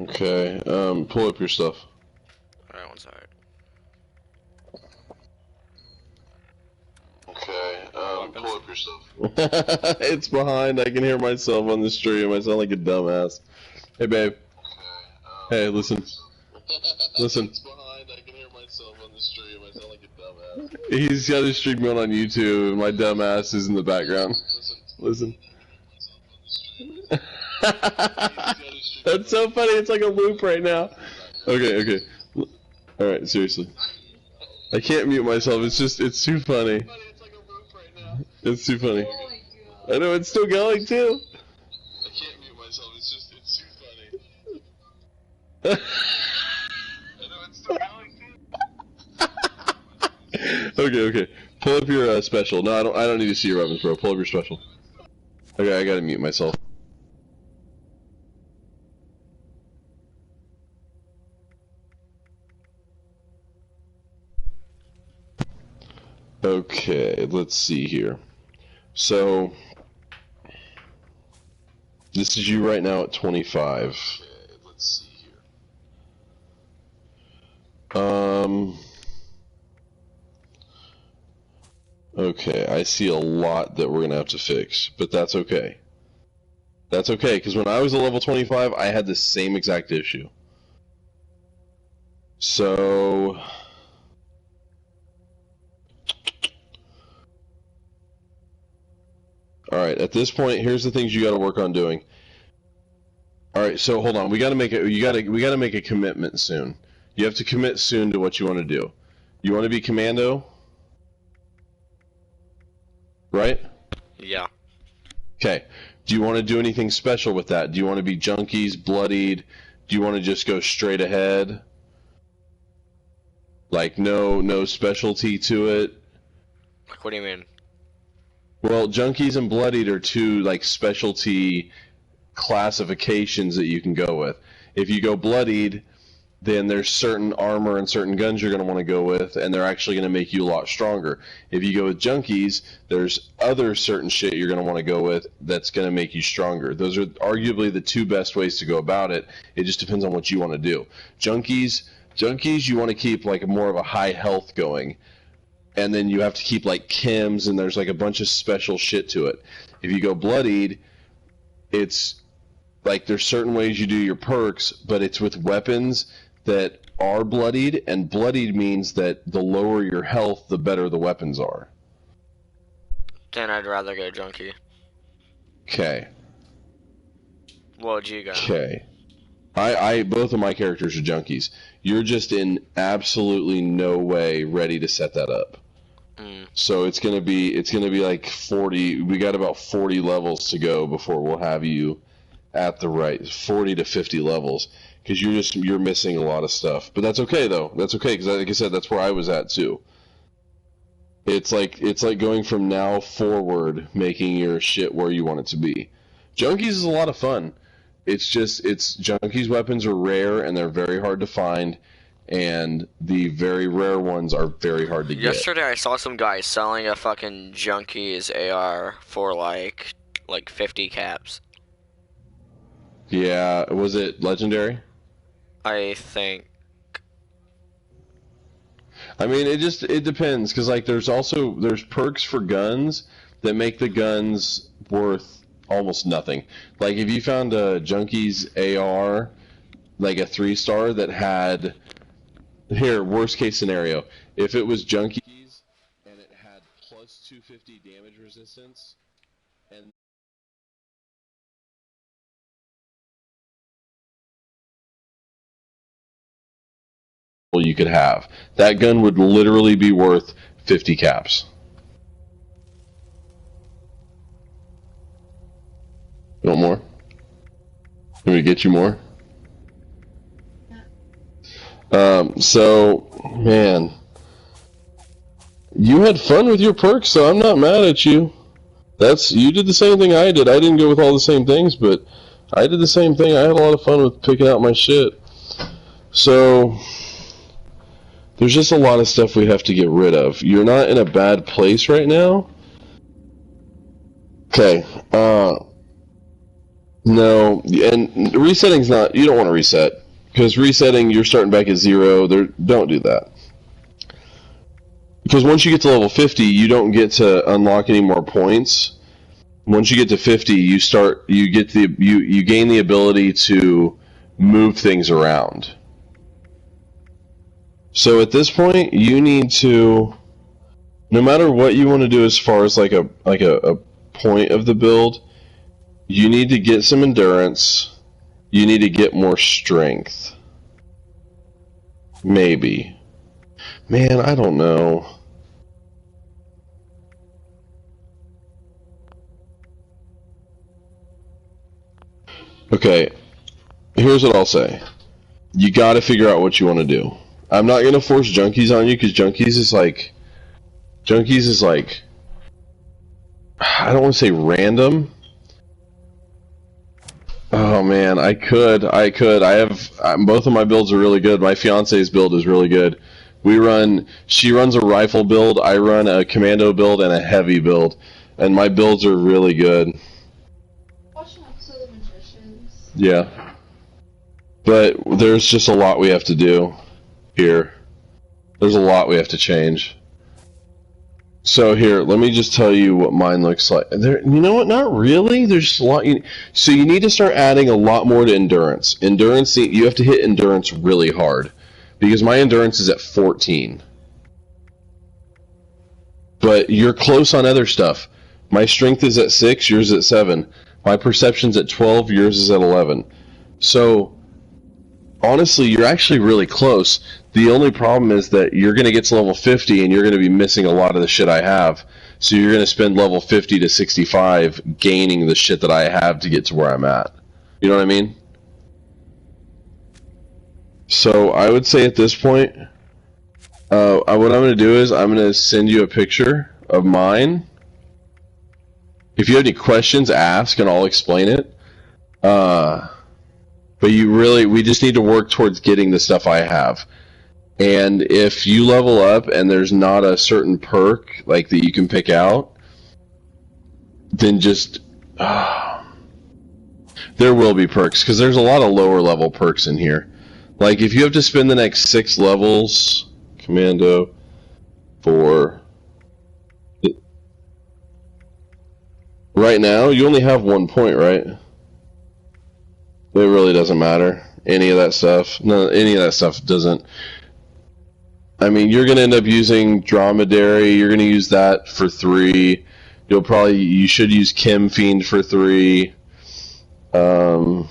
Okay, pull up your stuff. Alright, one sec. Okay, pull up your stuff. It's behind. I can hear myself on the stream. I sound like a dumbass. Hey, babe. Hey, listen. Listen. It's behind. I can hear myself on the stream. I sound like a dumbass. He's got his stream going on YouTube, and my dumbass is in the background. Listen. That's so funny. It's like a loop right now. Okay. Alright, seriously. I can't mute myself. It's too funny. It's too funny. I know, it's still going too. I can't mute myself. It's too funny. I know, it's still going too. Okay. Pull up your special. No, I don't need to see your weapons, bro. Pull up your special. Okay, I gotta mute myself. Okay, let's see here. So, this is you right now at 25. Okay, let's see here. Okay, I see a lot that we're gonna have to fix, but that's okay. That's okay, because when I was a level 25, I had the same exact issue. So... Alright, at this point, here's the things you gotta work on doing. Alright, so hold on, we gotta make a commitment soon. You have to commit soon to what you want to do. You want to be commando? Right? Yeah. Okay. Do you want to do anything special with that? Do you want to be junkies, bloodied? Do you want to just go straight ahead? Like no specialty to it? What do you mean? Well, junkies and bloodied are two like specialty classifications that you can go with. If you go bloodied, then there's certain armor and certain guns you're going to want to go with, and they're actually going to make you a lot stronger. If you go with junkies, there's other certain shit you're going to want to go with that's going to make you stronger. Those are arguably the two best ways to go about it. It just depends on what you want to do. Junkies, you want to keep like more of a high health going, and then you have to keep like chems, and there's like a bunch of special shit to it. If you go bloodied, it's like there's certain ways you do your perks, but it's with weapons that are bloodied, and bloodied means that the lower your health, the better the weapons are. Then I'd rather go junkie. Okay. What would you go? Okay. I both of my characters are junkies. You're just in absolutely no way ready to set that up. So it's gonna be like 40. We got about 40 levels to go before we'll have you at the right 40 to 50 levels, because you're missing a lot of stuff. But that's okay though. That's okay, because like I said, that's where I was at too. It's like going from now forward, making your shit where you want it to be. Junkies is a lot of fun. It's junkies weapons are rare and they're very hard to find, and the very rare ones are very hard to get. Yesterday I saw some guy selling a fucking junkies AR for like 50 caps. Yeah, was it legendary? I think. I mean, it depends, because like there's perks for guns that make the guns worth almost nothing. Like if you found a Junkies AR, like a 3-star that had, here, worst case scenario, if it was Junkies and it had plus 250 damage resistance, and you could have, that gun would literally be worth 50 caps. You want more? Can we get you more? So, man, you had fun with your perks, so I'm not mad at you. You did the same thing I did. I didn't go with all the same things, but I did the same thing. I had a lot of fun with picking out my shit. So, there's just a lot of stuff we have to get rid of. You're not in a bad place right now. Okay, No, and resetting's not. You don't want to reset because resetting, you're starting back at 0. Don't do that. Because once you get to level 50, you don't get to unlock any more points. Once you get to 50, you gain the ability to move things around. So at this point, you need to, no matter what you want to do as far as like a point of the build, you need to get some endurance. You need to get more strength. Maybe. Man, I don't know. Okay, here's what I'll say. You gotta figure out what you want to do. I'm not gonna force junkies on you, because junkies is like, I don't want to say random. Oh man, I could. Both of my builds are really good. My fiance's build is really good. She runs a rifle build, I run a commando build and a heavy build. And my builds are really good. Watch an episode of Magicians. Yeah. But there's just a lot we have to do here. There's a lot we have to change. So here, let me just tell you what mine looks like. You know what? Not really. There's just a lot. So you need to start adding a lot more to endurance. Endurance, you have to hit endurance really hard. Because my endurance is at 14. But you're close on other stuff. My strength is at 6, yours is at 7. My perception's at 12, yours is at 11. So, honestly, you're actually really close. The only problem is that you're going to get to level 50 and you're going to be missing a lot of the shit I have. So you're going to spend level 50 to 65 gaining the shit that I have to get to where I'm at. You know what I mean? So I would say at this point, what I'm going to do is I'm going to send you a picture of mine. If you have any questions, ask and I'll explain it. But we just need to work towards getting the stuff I have. And if you level up and there's not a certain perk like that you can pick out, then just there will be perks, because there's a lot of lower level perks in here. Like if you have to spend the next 6 levels, commando, for right now you only have 1 point, right? It really doesn't matter. Any of that stuff. No, any of that stuff doesn't. I mean, you're going to end up using Dromedary. You're going to use that for 3. You should use Chem Fiend for 3. Those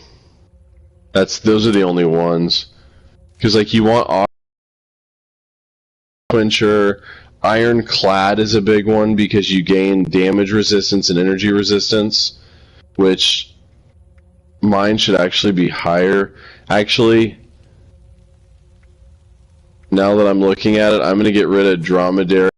are the only ones. Because like you want Quencher. Ironclad is a big one because you gain damage resistance and energy resistance, which mine should actually be higher. Actually, now that I'm looking at it, I'm going to get rid of Dromedary.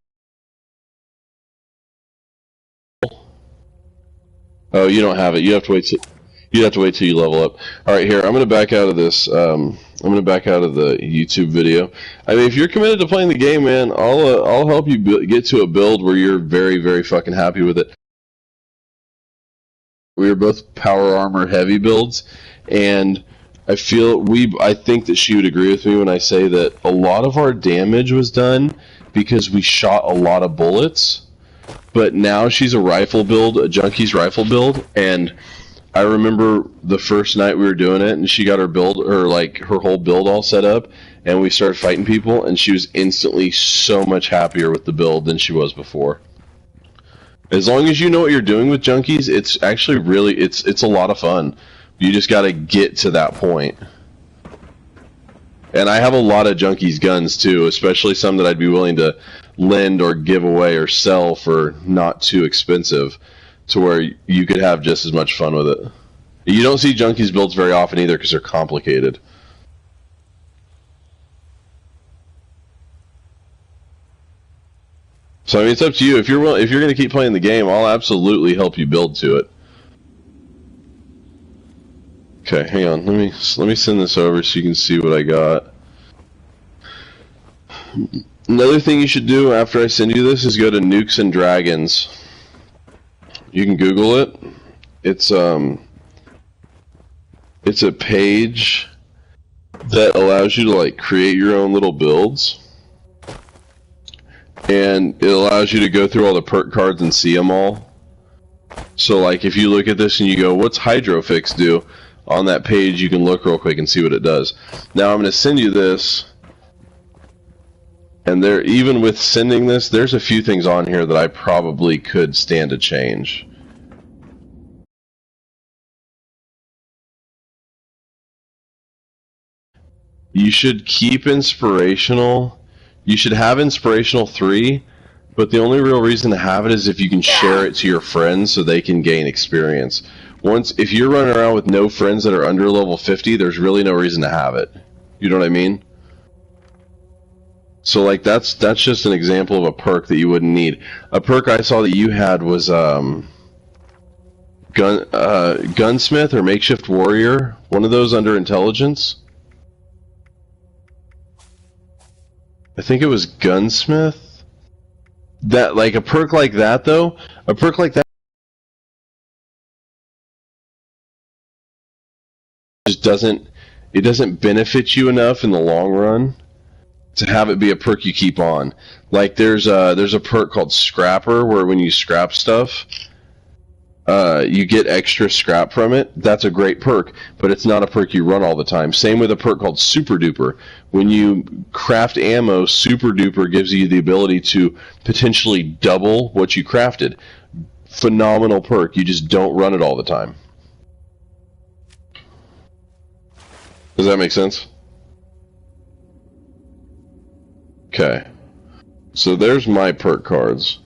Oh, you don't have it. You'd have to wait till you level up. All right, here, I'm going to back out of this. I'm going to back out of the YouTube video. I mean, if you're committed to playing the game, man, I'll help you get to a build where you're very, very fucking happy with it. We are both power armor heavy builds, and I think that she would agree with me when I say that a lot of our damage was done because we shot a lot of bullets. But now she's a rifle build, a junkie's rifle build, and I remember the first night we were doing it, and she got her whole build all set up, and we started fighting people, and she was instantly so much happier with the build than she was before. As long as you know what you're doing with junkies, it's actually really, it's a lot of fun. You just gotta get to that point. And I have a lot of junkies guns too, especially some that I'd be willing to lend or give away or sell for not too expensive, to where you could have just as much fun with it. You don't see junkies builds very often either because they're complicated. So I mean, it's up to you. If you're going to keep playing the game, I'll absolutely help you build to it. Okay, hang on. Let me send this over so you can see what I got. Another thing you should do after I send you this is go to Nukes and Dragons. You can Google it. It's It's a page that allows you to like create your own little builds, and it allows you to go through all the perk cards and see them all. So like if you look at this and you go, what's Hydrofix do? On that page you can look real quick and see what it does. Now I'm going to send you this, and there, even with sending this, there's a few things on here that I probably could stand to change. You should keep inspirational. You should have inspirational 3, but the only real reason to have it is if you can share it to your friends so they can gain experience. If you're running around with no friends that are under level 50, there's really no reason to have it. You know what I mean? So like that's just an example of a perk that you wouldn't need. A perk I saw that you had was gunsmith or makeshift warrior. One of those under intelligence. I think it was gunsmith. That like a perk like that though, a perk like that just doesn't benefit you enough in the long run to have it be a perk you keep on. Like there's a perk called Scrapper where when you scrap stuff, you get extra scrap from it. That's a great perk, but it's not a perk you run all the time. Same with a perk called Super Duper. When you craft ammo, Super Duper gives you the ability to potentially double what you crafted. Phenomenal perk. You just don't run it all the time. Does that make sense? Okay. So there's my perk cards.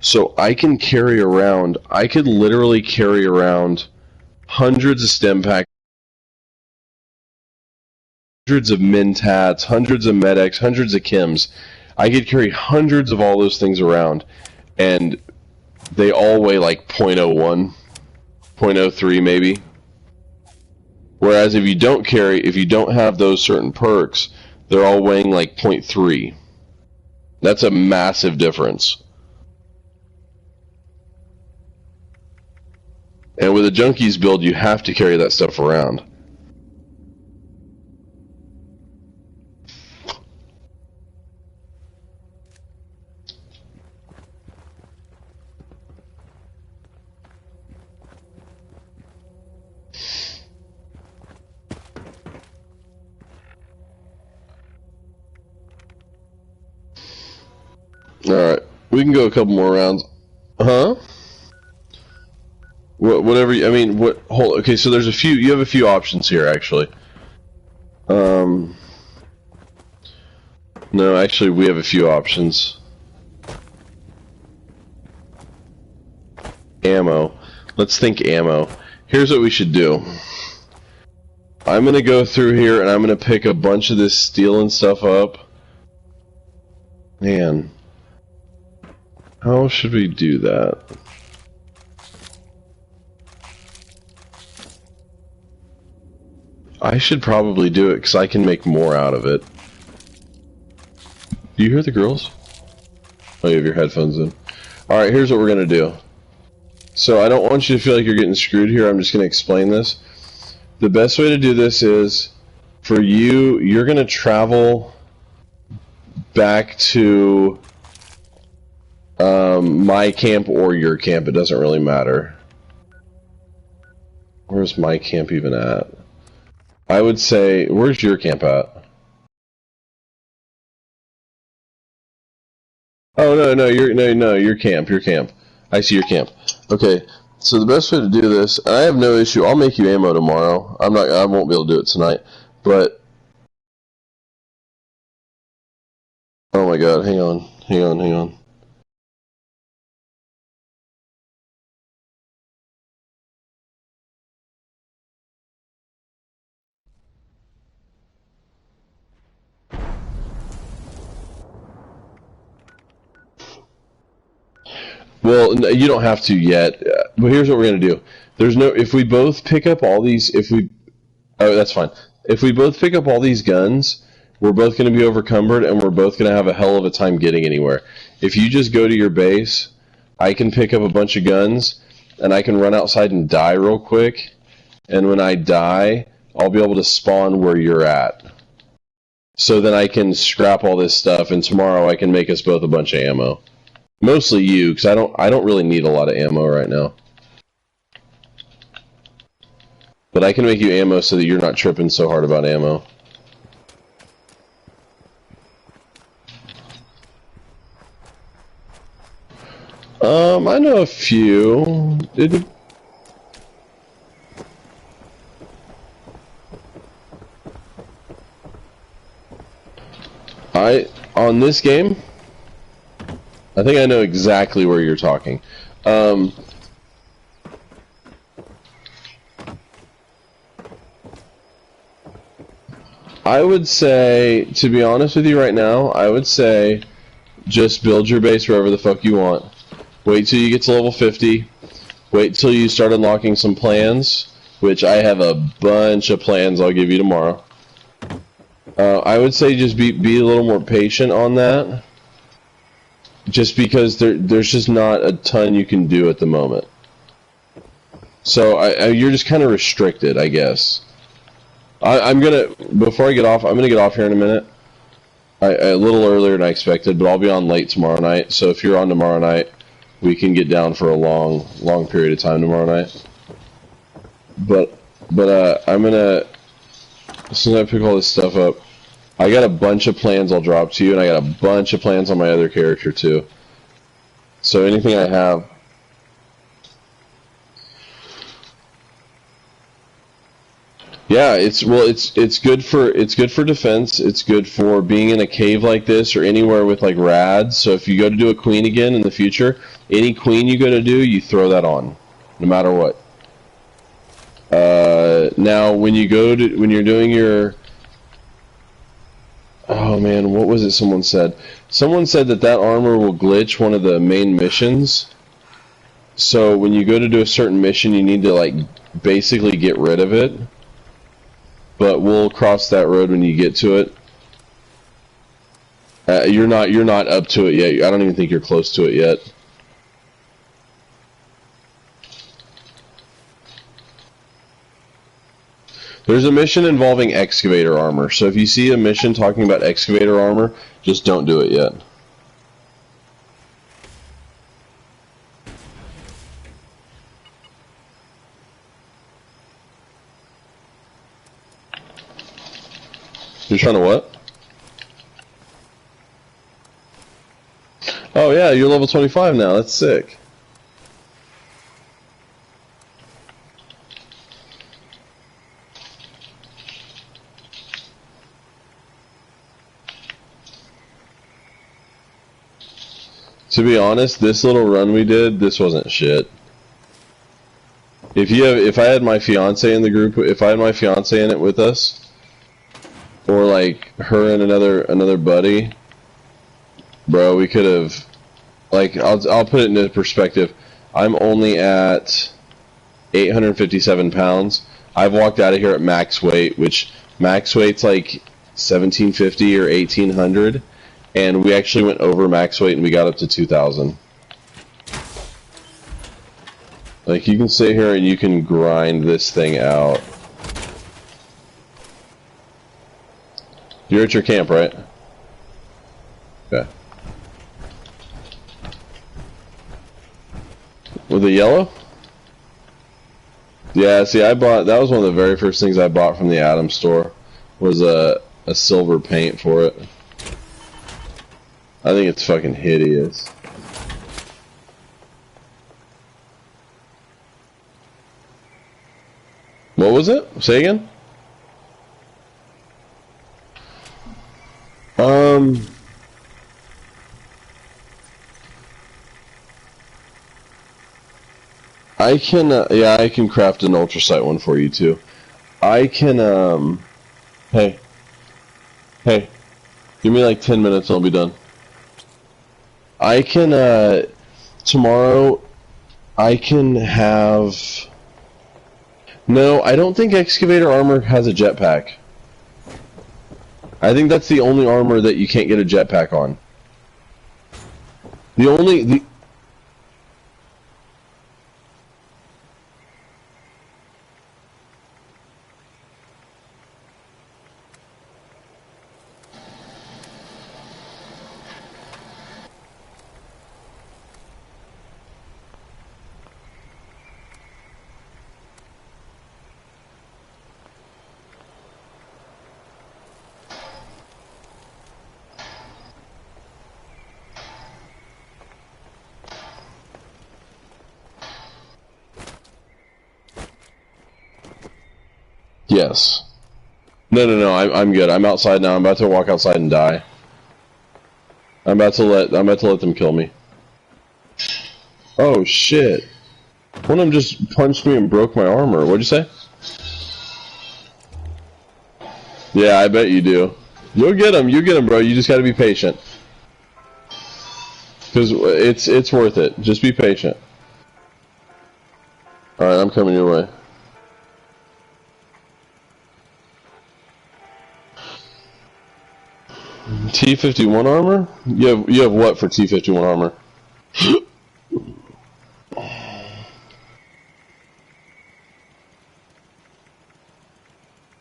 So I can carry around, I could literally carry around hundreds of stem packs, hundreds of mentats, hundreds of medics, hundreds of chems. I could carry hundreds of all those things around, and they all weigh like 0.01, 0.03 maybe. Whereas if you don't have those certain perks, they're all weighing like 0.3. That's a massive difference. And with a Junkies build, you have to carry that stuff around. Alright, we can go a couple more rounds. Huh? Whatever, I mean, okay, so there's you have a few options here, actually. No, actually, we have a few options. Ammo. Let's think ammo. Here's what we should do. I'm gonna go through here, and I'm gonna pick a bunch of this steel and stuff up. Man. How should we do that? I should probably do it because I can make more out of it. Do you hear the girls? Oh, you have your headphones in. Alright, here's what we're going to do. So I don't want you to feel like you're getting screwed here. I'm just going to explain this. The best way to do this is, for you, you're going to travel back to my camp or your camp. It doesn't really matter. Where's my camp even at? I would say, where's your camp at? Oh no, your camp. I see your camp. Okay, So the best way to do this, and I have no issue. I'll make you ammo tomorrow. I won't be able to do it tonight, but oh my god, hang on. Well, you don't have to yet. But here's what we're gonna do. If we both pick up all these, that's fine. If we both pick up all these guns, we're both gonna be overcumbered, and we're both gonna have a hell of a time getting anywhere. If you just go to your base, I can pick up a bunch of guns, and I can run outside and die real quick. And when I die, I'll be able to spawn where you're at. So then I can scrap all this stuff, and tomorrow I can make us both a bunch of ammo. Mostly you, because I don't really need a lot of ammo right now. But I can make you ammo so that you're not tripping so hard about ammo. I know a few. On this game, I think I know exactly where you're talking. I would say, to be honest with you right now, I would say just build your base wherever the fuck you want. Wait till you get to level 50. Wait till you start unlocking some plans, which I have a bunch of plans I'll give you tomorrow. I would say just be a little more patient on that. Just because there's just not a ton you can do at the moment. So you're just kind of restricted, I guess. Before I get off, I'm gonna get off here in a minute. A little earlier than I expected, but I'll be on late tomorrow night. So if you're on tomorrow night, we can get down for a long period of time tomorrow night. But I'm gonna, as soon as I pick all this stuff up, I got a bunch of plans I'll drop to you, and I got a bunch of plans on my other character too. So anything I have. Yeah, it's good for defense. It's good for being in a cave like this or anywhere with like rads. So if you go to do a queen again in the future, any queen you go to do, you throw that on, no matter what. Now when you're doing your, oh man, what was it? Someone said that armor will glitch one of the main missions. So when you go to do a certain mission, you need to like basically get rid of it. But we'll cross that road when you get to it. You're not up to it yet. I don't even think you're close to it yet. There's a mission involving excavator armor. So if you see a mission talking about excavator armor, just don't do it yet. You're trying to what? Oh yeah, you're level 25 now. That's sick. To be honest, this little run we did, this wasn't shit. If I had my fiance in the group, if I had my fiance in it with us, or like her and another buddy, bro, we could have, like, I'll put it into perspective. I'm only at 857 pounds. I've walked out of here at max weight, which max weight's like 1750 or 1800, and we actually went over max weight and we got up to 2000. Like, you can sit here and you can grind this thing out. You're at your camp, right? Okay. With the yellow? Yeah, see, that was one of the very first things I bought from the Atom store, was a silver paint for it. I think it's fucking hideous. What was it? Say again? I can, yeah, I can craft an ultrasight one for you too. I can, hey, hey, give me like 10 minutes and I'll be done. I can, tomorrow, I can have, no, I don't think excavator armor has a jetpack. I think that's the only armor that you can't get a jetpack on. The Yes. No, I'm good. I'm outside now. I'm about to walk outside and die. I'm about to let them kill me. Oh shit. One of them just punched me and broke my armor. What'd you say? Yeah, I bet you do. You'll get them, bro. You just gotta be patient. Cause it's worth it. Just be patient. Alright, I'm coming your way. T-51 armor? You have what for T-51 armor?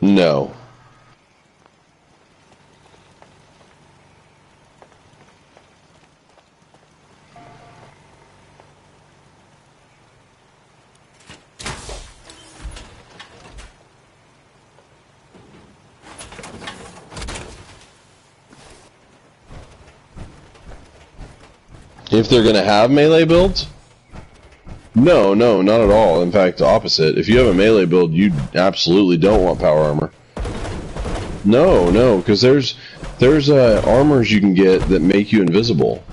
No. If they're gonna have melee builds? No, not at all. In fact, the opposite. If you have a melee build, you absolutely don't want power armor. No, because there's armors you can get that make you invisible.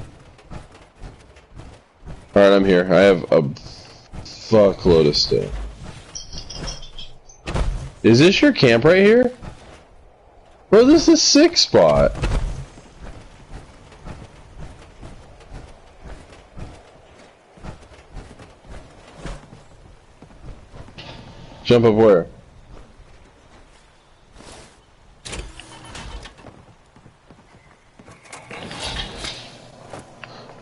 Alright, I'm here. I have a fuckload of stuff. Is this your camp right here? Bro, this is a sick spot. Jump up where?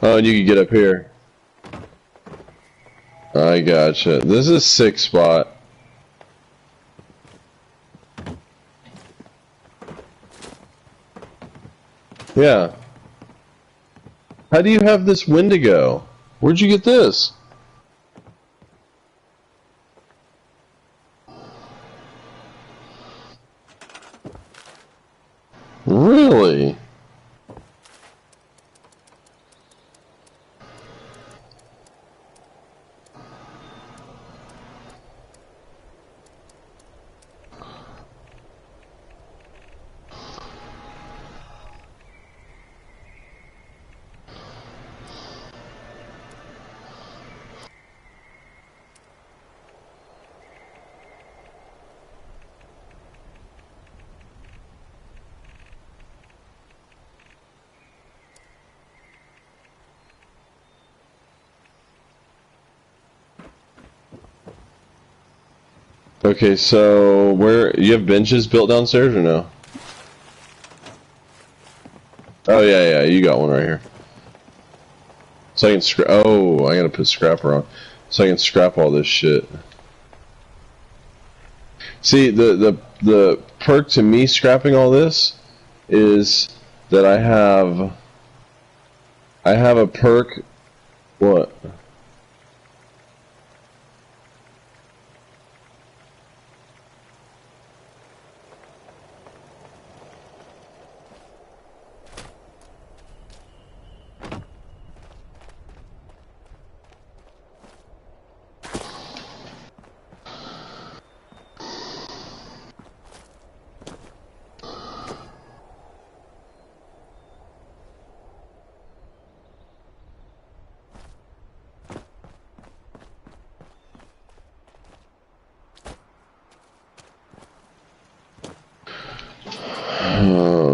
Oh, and you can get up here. I gotcha. This is a sick spot. Yeah. How do you have this Wendigo? Where'd you get this? Really? Okay, so where you have benches built downstairs or no? Oh yeah, you got one right here. So I can scrap. Oh, I gotta put scrapper on, so I can scrap all this shit. See, the perk to me scrapping all this is that I have a perk. What?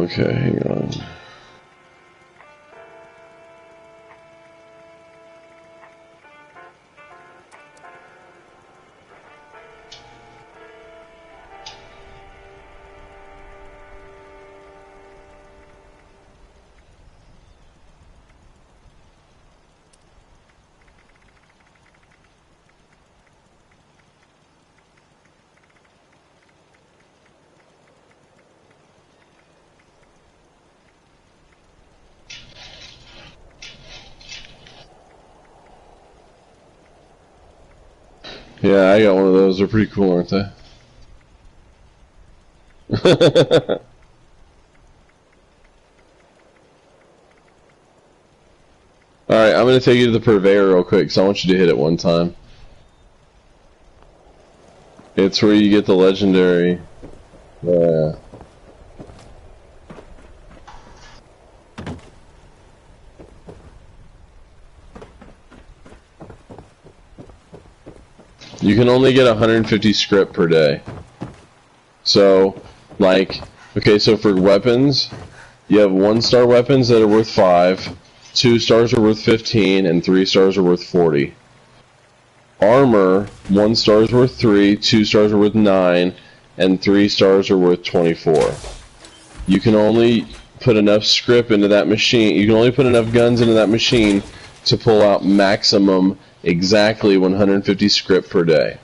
Okay, hang on. Yeah, I got one of those. They're pretty cool, aren't they? Alright, I'm going to take you to the Purveyor real quick, because I want you to hit it one time. It's where you get the legendary. Yeah. You can only get 150 script per day. So, like, okay, so for weapons, you have 1-star weapons that are worth 5, 2 stars are worth 15, and 3 stars are worth 40. Armor, 1 star is worth 3, 2 stars are worth 9, and 3 stars are worth 24. You can only put enough script into that machine, you can only put enough guns into that machine to pull out maximum exactly 150 script per day.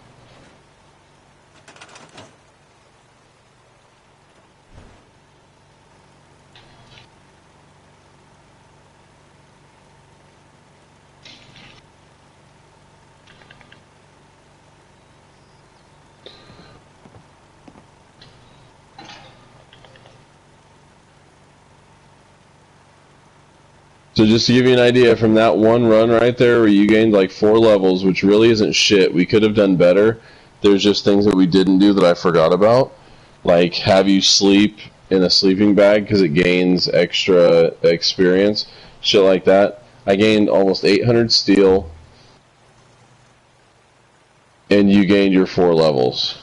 So just to give you an idea, from that one run right there where you gained like 4 levels, which really isn't shit, we could have done better. There's just things that we didn't do that I forgot about. Like have you sleep in a sleeping bag because it gains extra experience. Shit like that. I gained almost 800 steel. And you gained your 4 levels.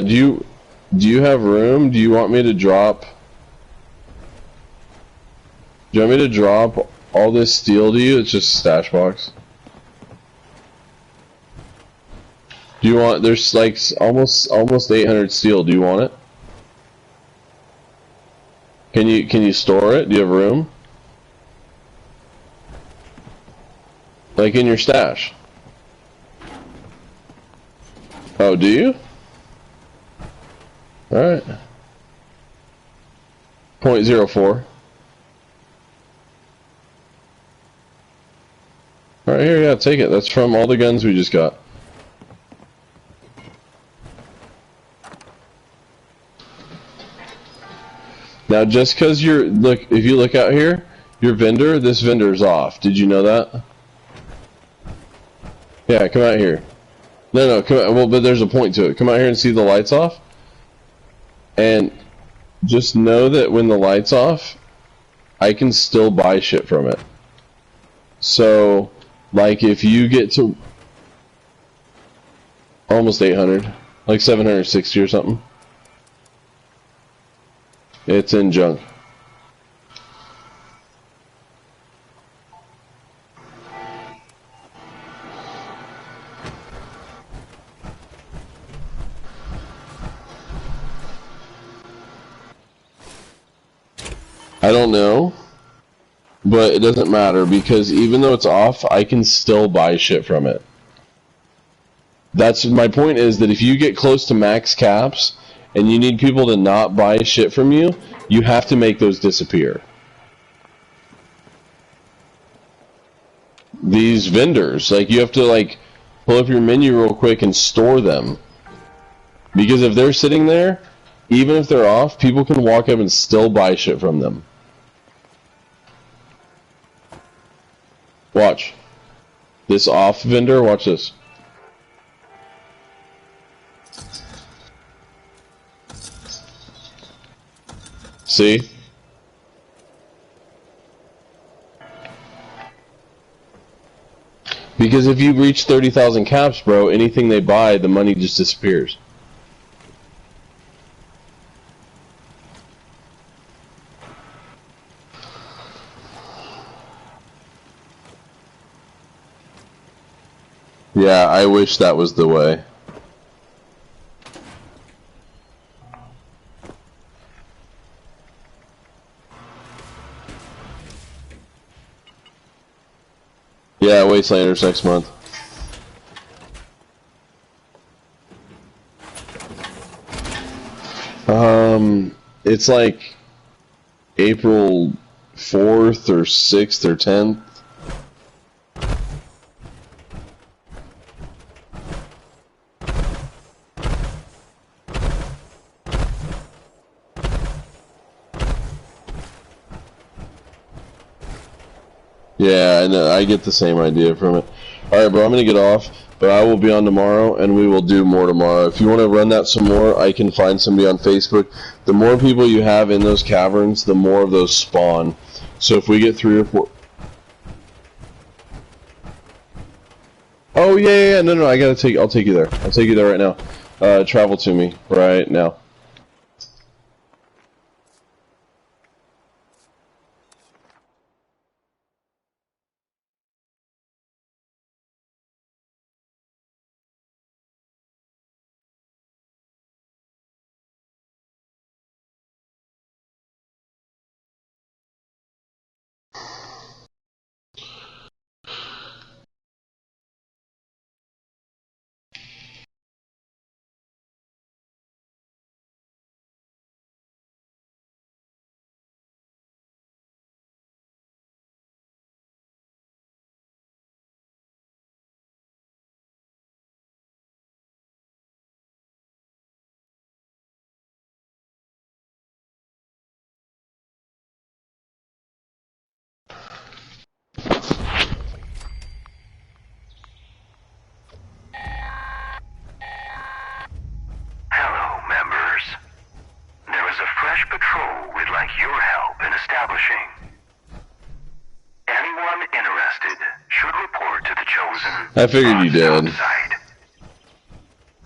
Do you have room? Do you want me to drop? Do you want me to drop all this steel to you? It's just a stash box. Do you want? There's like almost 800 steel. Do you want it? Can you store it? Do you have room? Like in your stash? Oh, do you? Alright. 0.04. Alright, here, yeah, take it. That's from all the guns we just got. Now, just because if you look out here, your vendor, this vendor's off. Did you know that? Yeah, come out here. No, come out. Well, but there's a point to it. Come out here and see the lights off. And just know that when the light's off, I can still buy shit from it. So, like if you get to almost 800, like 760 or something, it's in junk. I don't know, but it doesn't matter because even though it's off, I can still buy shit from it. That's my point, is that if you get close to max caps and you need people to not buy shit from you, you have to make those disappear. These vendors, like you have to like pull up your menu real quick and store them. Because if they're sitting there, even if they're off, people can walk up and still buy shit from them. Watch. This off vendor, watch this. See? Because if you reach 30,000 caps, bro, anything they buy, the money just disappears. Yeah, I wish that was the way. Yeah, Wastelanders next month. It's like April 4th or 6th or 10th. Yeah, I know. I get the same idea from it. Alright, bro, I'm gonna get off, but I will be on tomorrow, and we will do more tomorrow. If you want to run that some more, I can find somebody on Facebook. The more people you have in those caverns, the more of those spawn. So if we get 3 or 4... Oh, yeah, no, I'll take you there. I'll take you there right now. Travel to me right now. Hello, members. There is a fresh patrol we'd like your help in establishing. Anyone interested should report to the Chosen. I figured you did. Outside.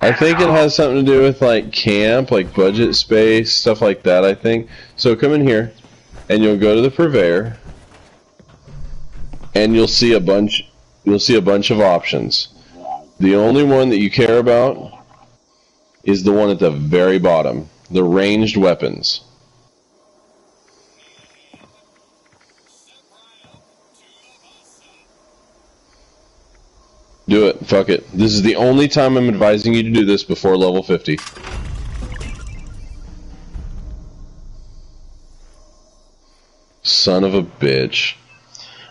I think it has something to do with like camp, like budget space, stuff like that, I think. So come in here and you'll go to the purveyor and you'll see a bunch of options. The only one that you care about is the one at the very bottom, the ranged weapons. Do it. Fuck it. This is the only time I'm advising you to do this before level 50. Son of a bitch.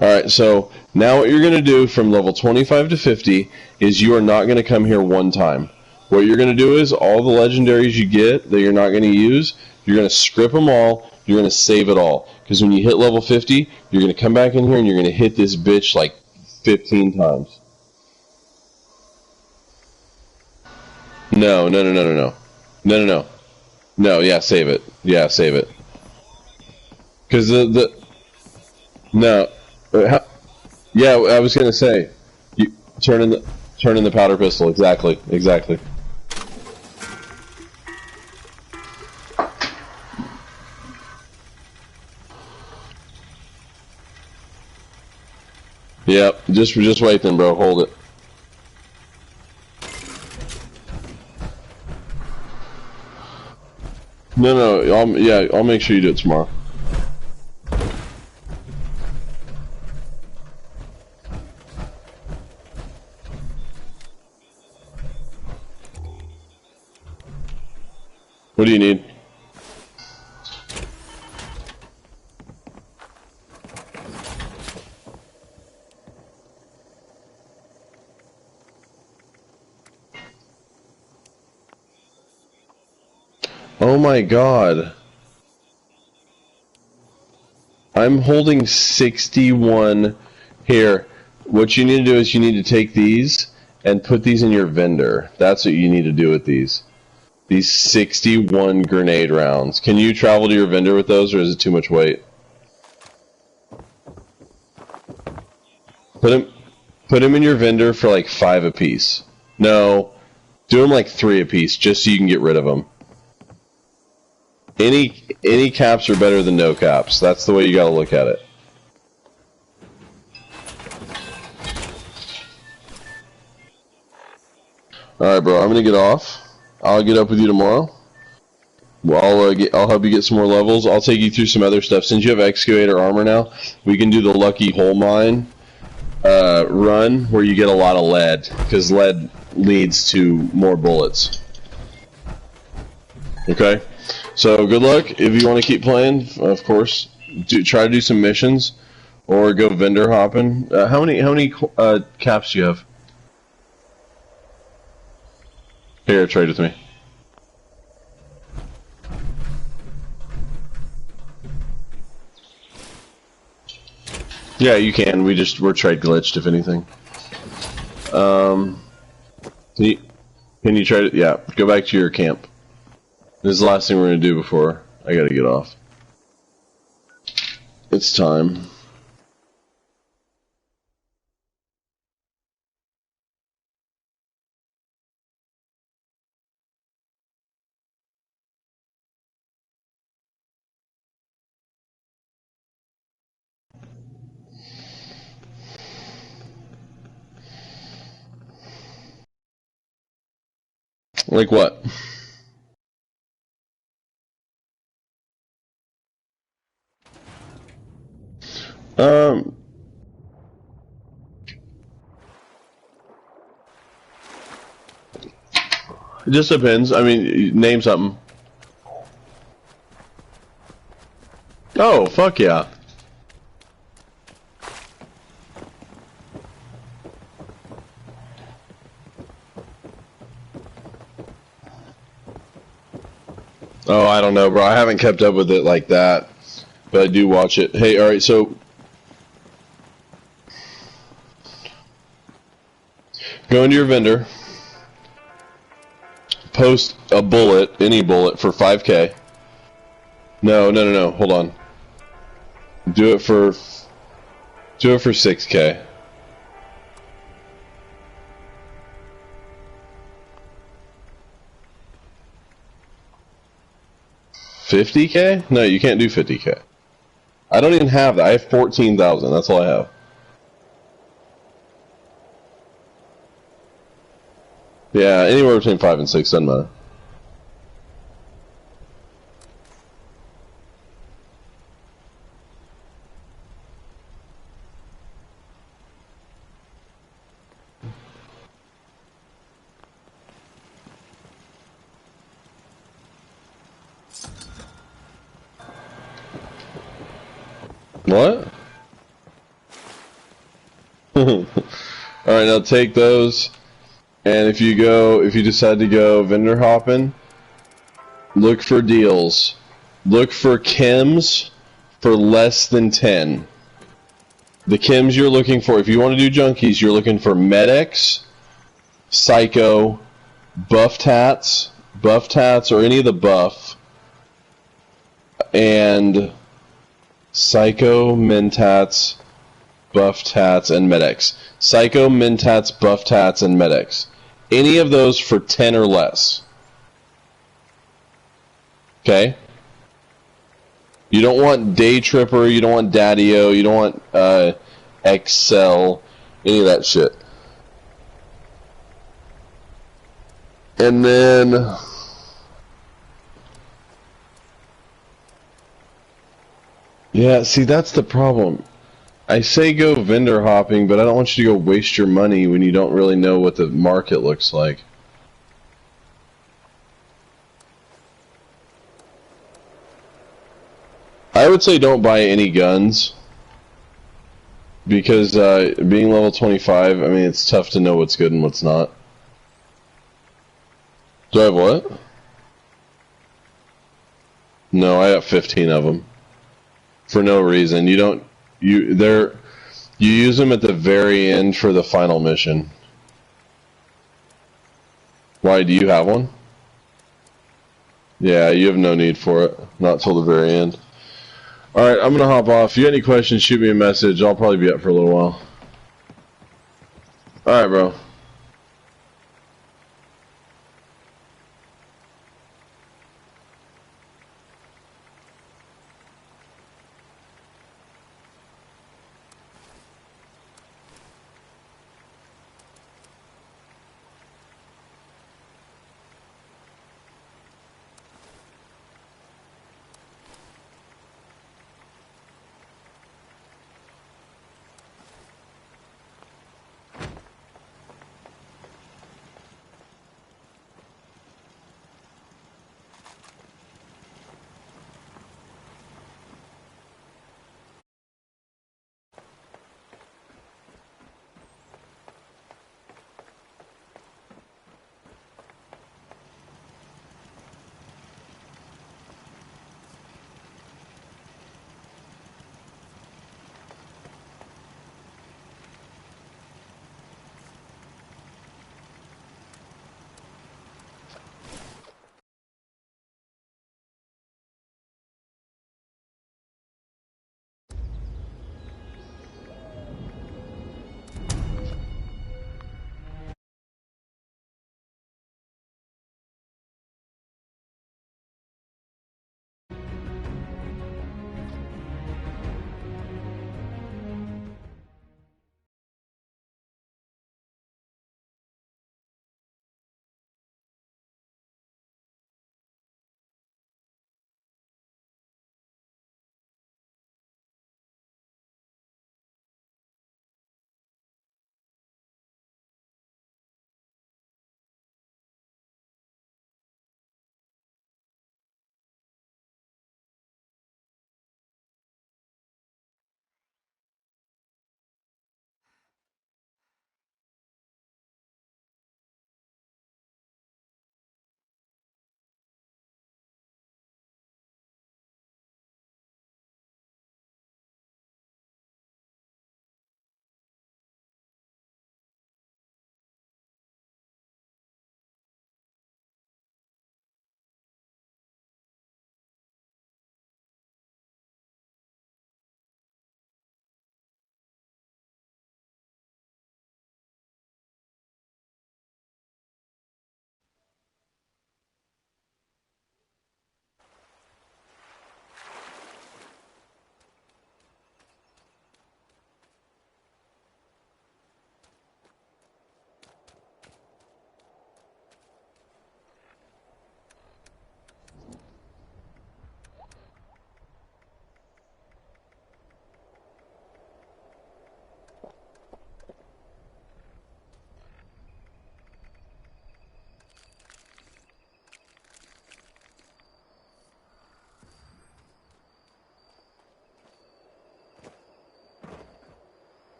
Alright, so now what you're going to do from level 25 to 50 is you are not going to come here one time. What you're going to do is all the legendaries you get that you're not going to use, you're going to script them all, you're going to save it all. Because when you hit level 50, you're going to come back in here and you're going to hit this bitch like 15 times. No. No, yeah, save it. Yeah, save it. Because no. Yeah, I was gonna say, you turn in the powder pistol. Exactly. Yep. Just wait then, bro. Hold it. No. I'll make sure you do it tomorrow. What do you need? Oh my god. I'm holding 61 here. What you need to do is you need to take these and put these in your vendor. That's what you need to do with these. These 61 grenade rounds. Can you travel to your vendor with those, or is it too much weight? Put them in your vendor for like 5 apiece. No, do them like 3 apiece, just so you can get rid of them. Any caps are better than no caps. That's the way you gotta look at it. Alright, bro, I'm gonna get off. I'll get up with you tomorrow. Well, I'll help you get some more levels. I'll take you through some other stuff. Since you have excavator armor now, we can do the lucky hole mine run where you get a lot of lead, because lead leads to more bullets. Okay? So good luck. If you want to keep playing, of course, try to do some missions or go vendor hopping. How many caps do you have? Here, trade with me. Yeah, you can. We're trade glitched, if anything. Can you try to? Yeah, go back to your camp. This is the last thing we're gonna do before I gotta get off. It's time. Like what? It just depends. I mean, name something. Oh, fuck yeah. Oh, I don't know, bro. I haven't kept up with it like that, but I do watch it. Hey, alright, so go into your vendor, post a bullet, any bullet, for 5K. No, hold on. Do it for 6K. $50K? No, you can't do 50K. I don't even have that. I have 14,000. That's all I have. Yeah, anywhere between 5 and 6 doesn't matter. What? Alright, now take those, and if you decide to go vendor hopping, look for deals. Look for chems for less than 10. The chems you're looking for, if you want to do junkies, you're looking for Med-X, Psycho, Buff Tats, or any of the buff, and Psycho, Mentats, Buff Tats, and Med-X. Psycho, Mentats, Buff Tats, and Med-X. Any of those for 10 or less. Okay? You don't want Day Tripper, you don't want Daddy-O, you don't want Excel, any of that shit. And then yeah, see, that's the problem. I say go vendor hopping, but I don't want you to go waste your money when you don't really know what the market looks like. I would say don't buy any guns, because being level 25, I mean, it's tough to know what's good and what's not. Do I have what? No, I got 15 of them. For no reason. You use them at the very end for the final mission. Why, do you have one? Yeah, you have no need for it. Not till the very end. Alright, I'm gonna hop off. If you have any questions, shoot me a message. I'll probably be up for a little while. Alright, bro.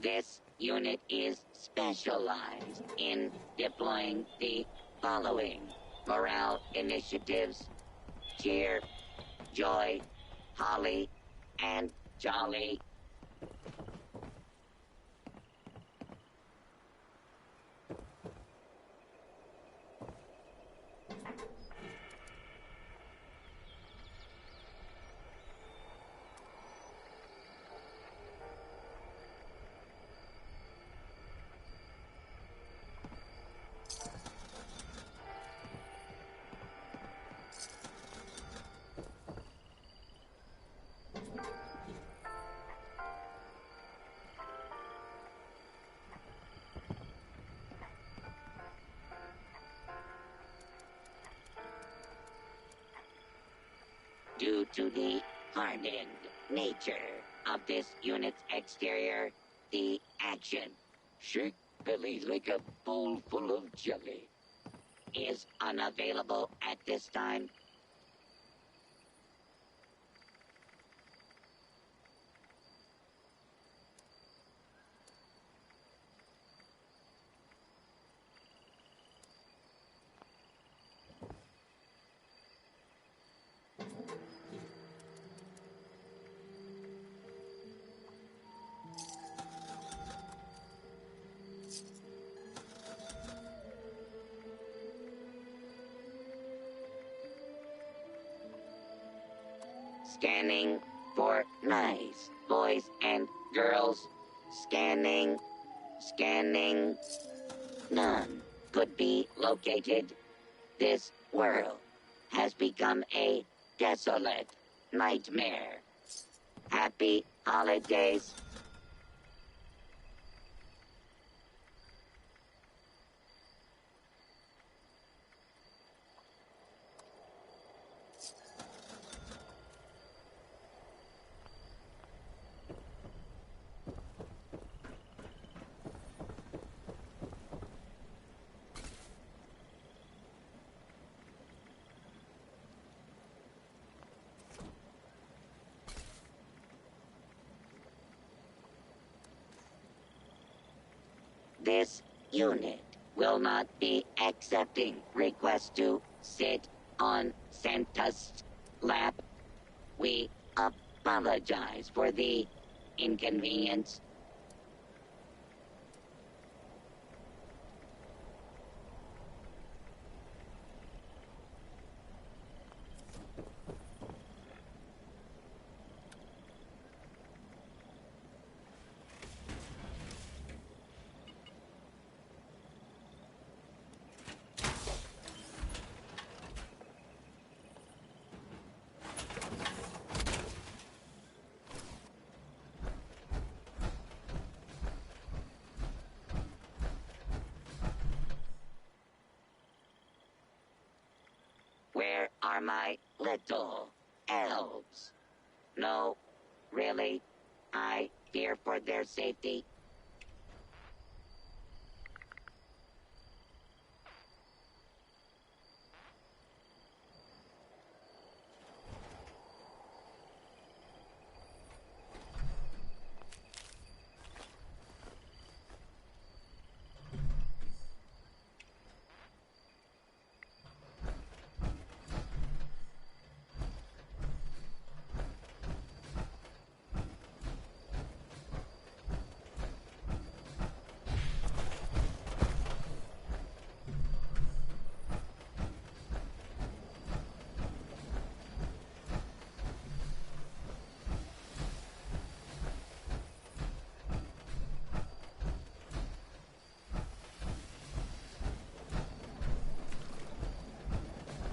This unit is specialized in deploying the following morale initiatives: cheer, joy, holly, and jolly. Due to the hardened nature of this unit's exterior, the action, shake belly like a bowl full of jelly, is unavailable at this time. Scanning for nice boys and girls. Scanning. Scanning. None could be located. This world has become a desolate nightmare. Happy holidays. This unit will not be accepting requests to sit on Santa's lap. We apologize for the inconvenience. Where are my little elves? No, really? I fear for their safety.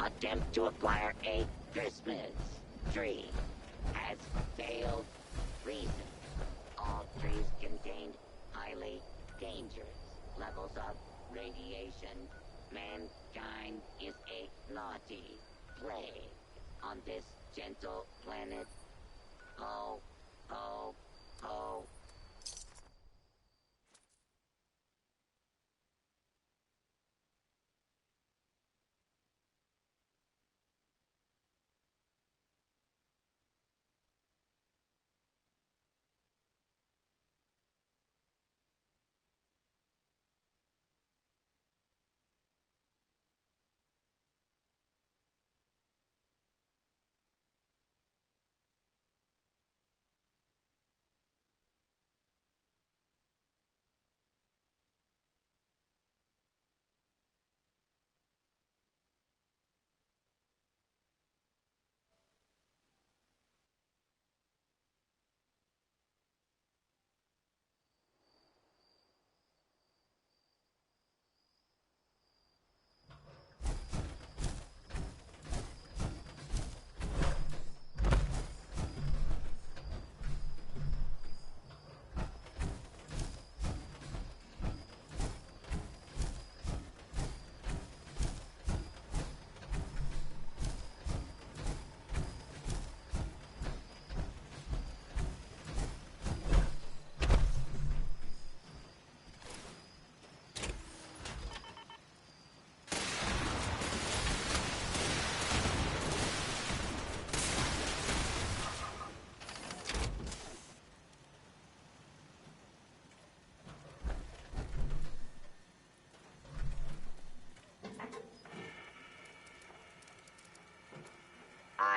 Attempt to acquire a Christmas tree has failed. Reason: all trees contained highly dangerous levels of radiation. Mankind is a naughty plague on this gentle planet. Ho, ho, ho.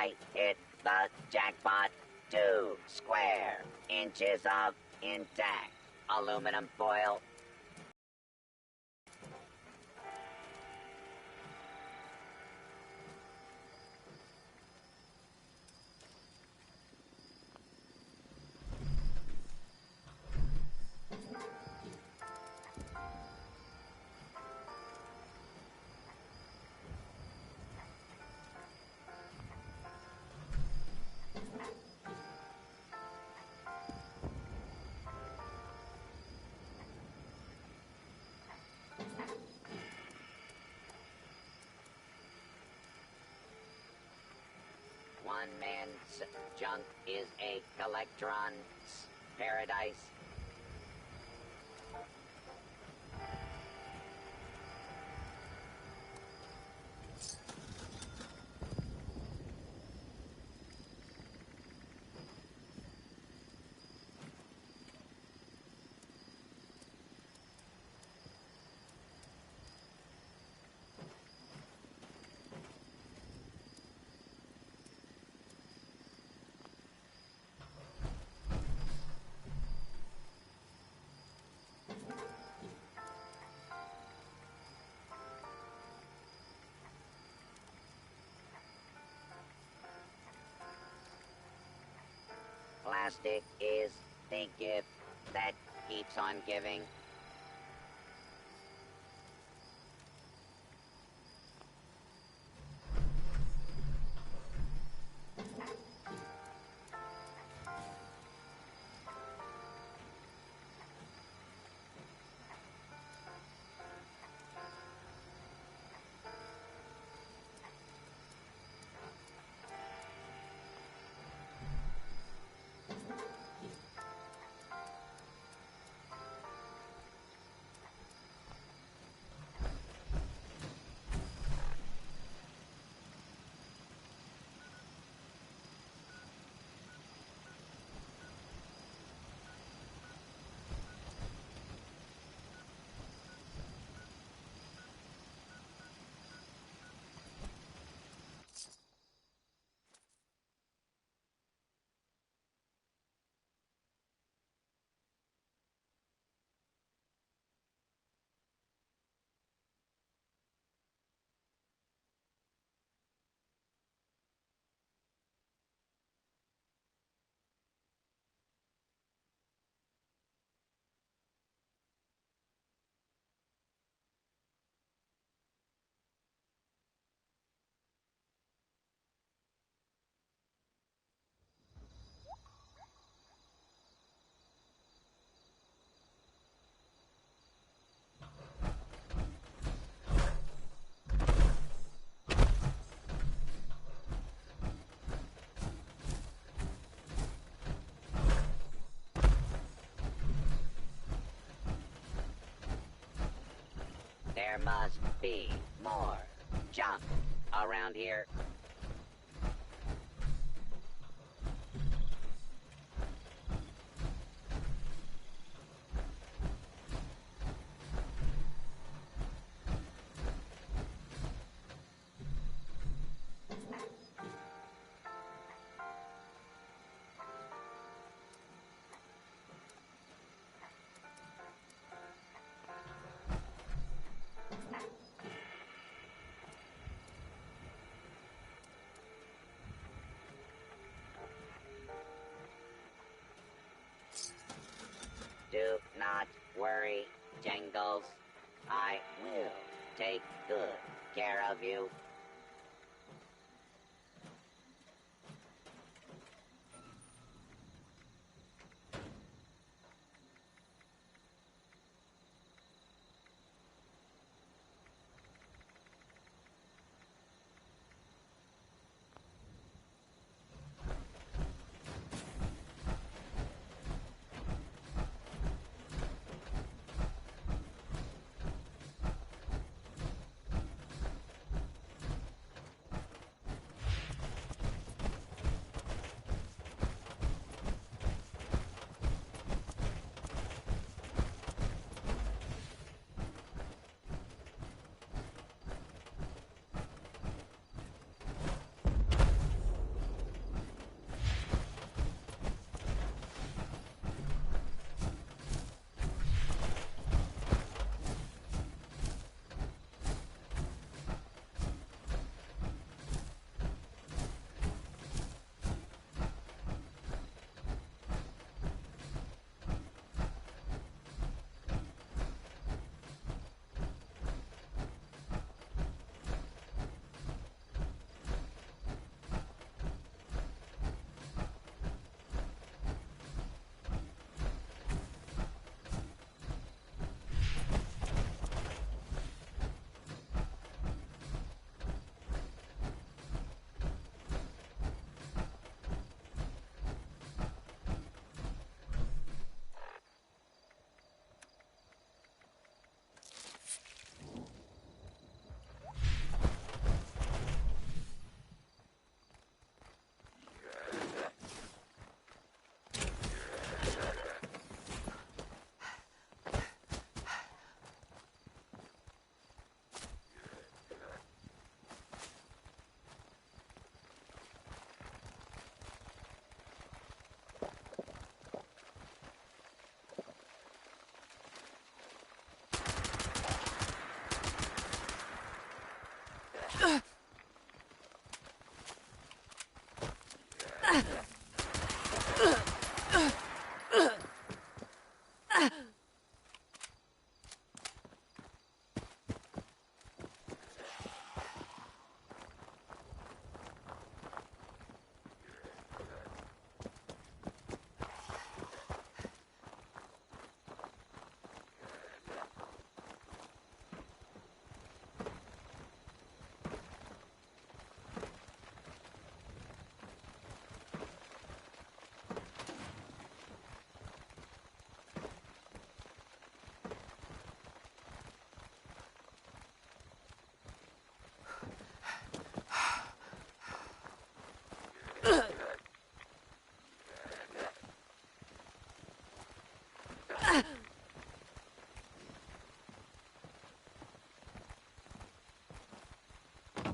I hit the jackpot. 2 square inches of intact aluminum foil. One man's junk is a collectron's paradise. Plastic is the gift that keeps on giving. There must be more junk around here. Do not worry, Jingles. I will take good care of you.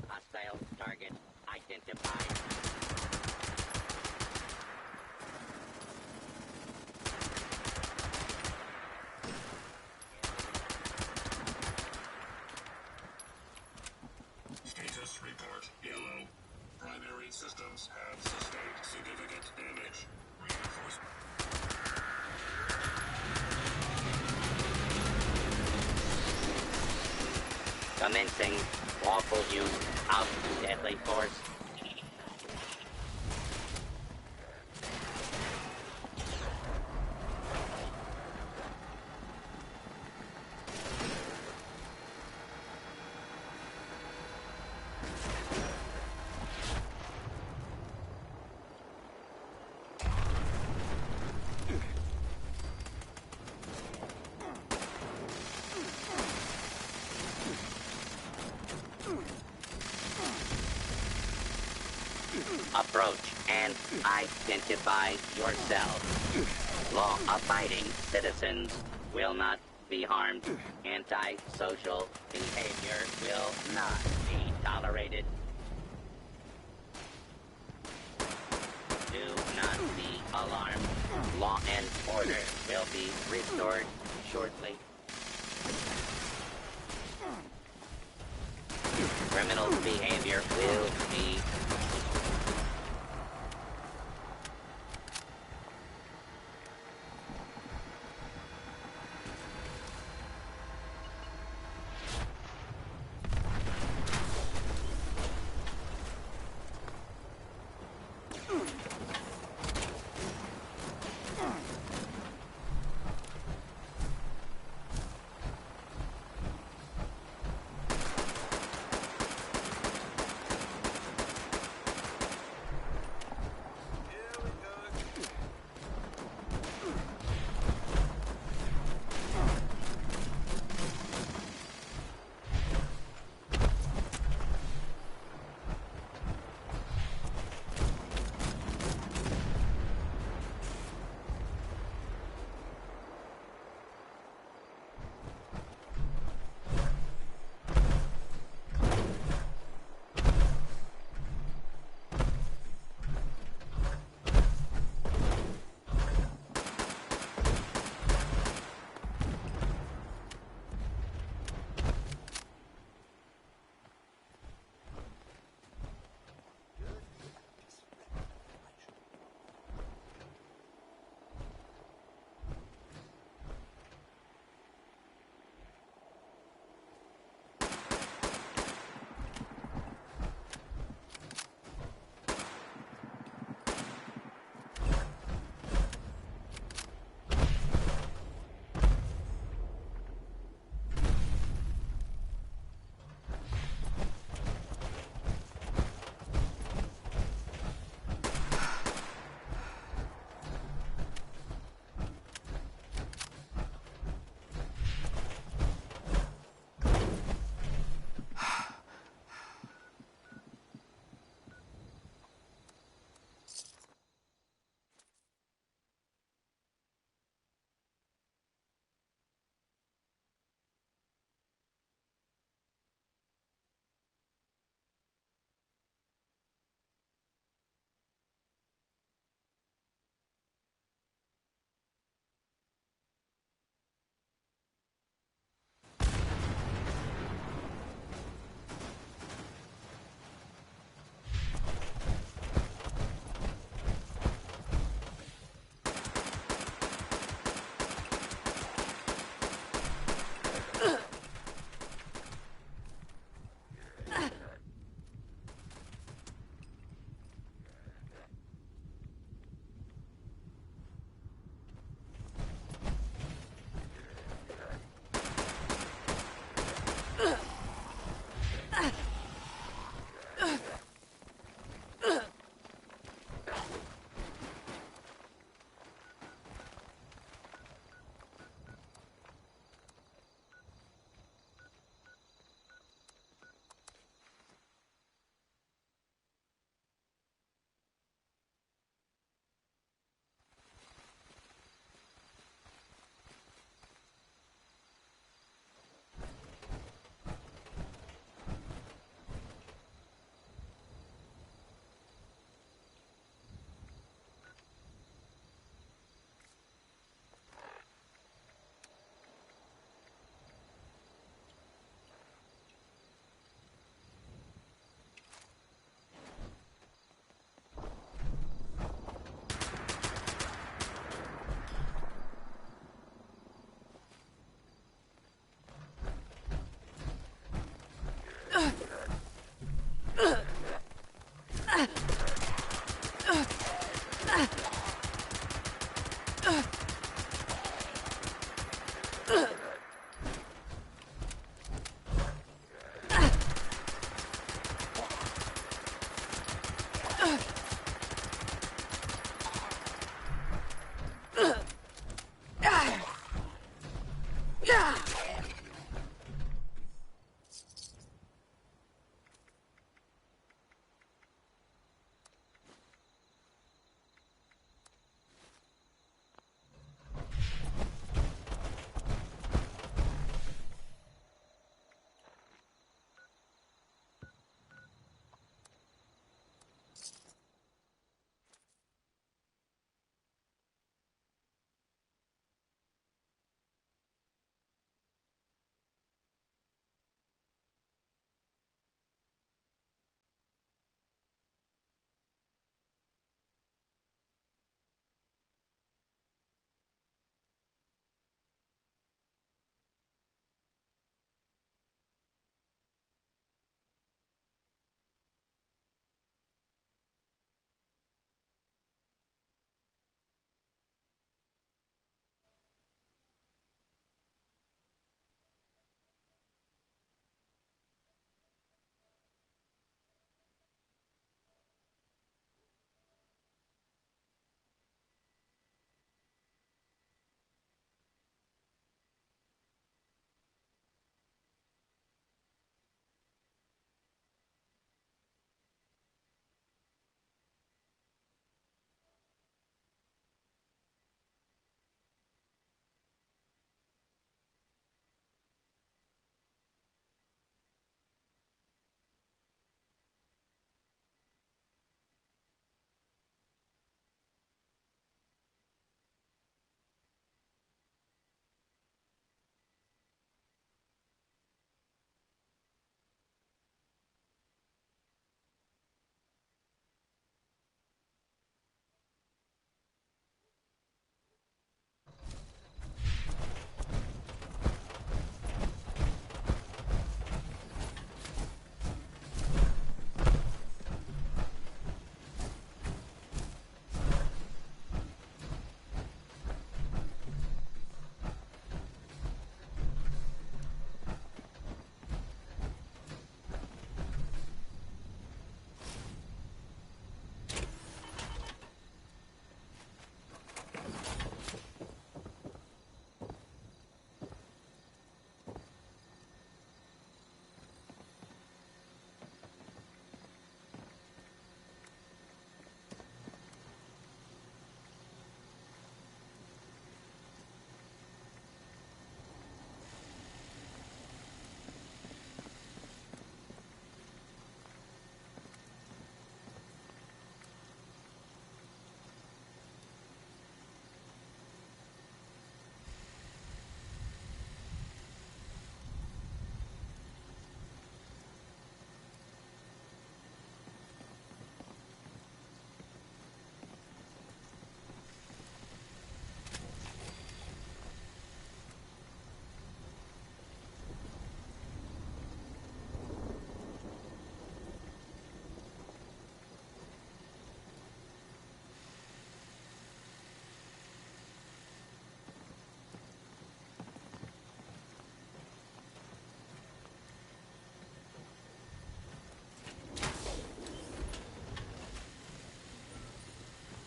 Hostile target identified. Status report yellow. Primary systems have sustained significant damage. Reinforcement. Commencing lawful use of deadly force. Approach and identify yourself. Law-abiding citizens will not be harmed. Anti-social behavior will not be tolerated. Do not be alarmed. Law and order will be restored shortly. Criminal behavior will be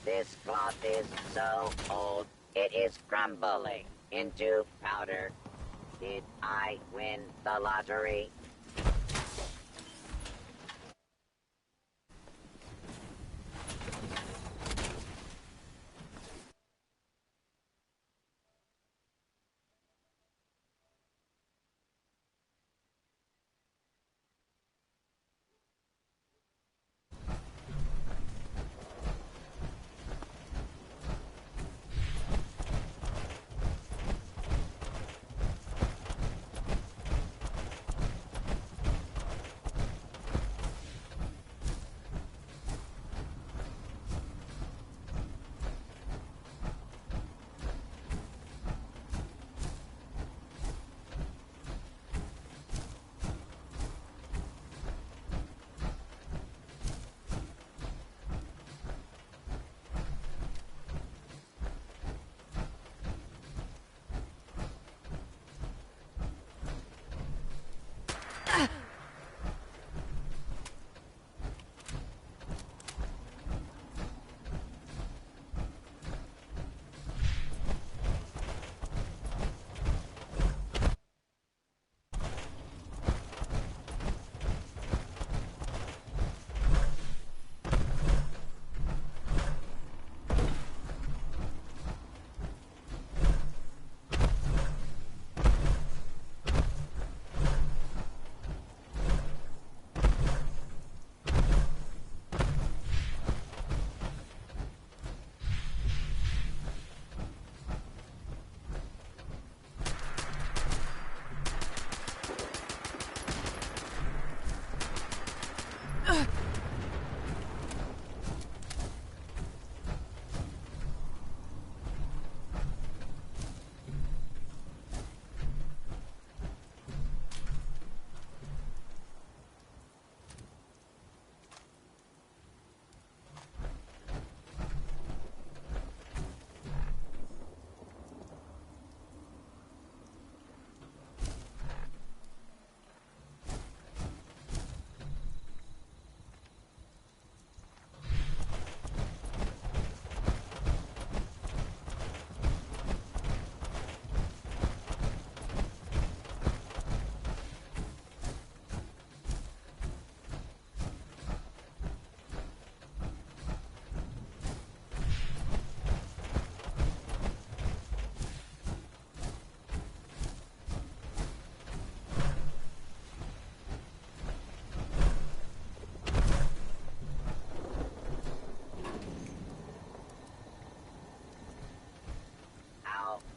This cloth is so old, it is crumbling into powder. Did I win the lottery?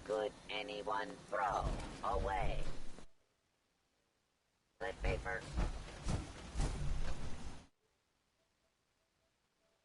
Could anyone throw away toilet paper?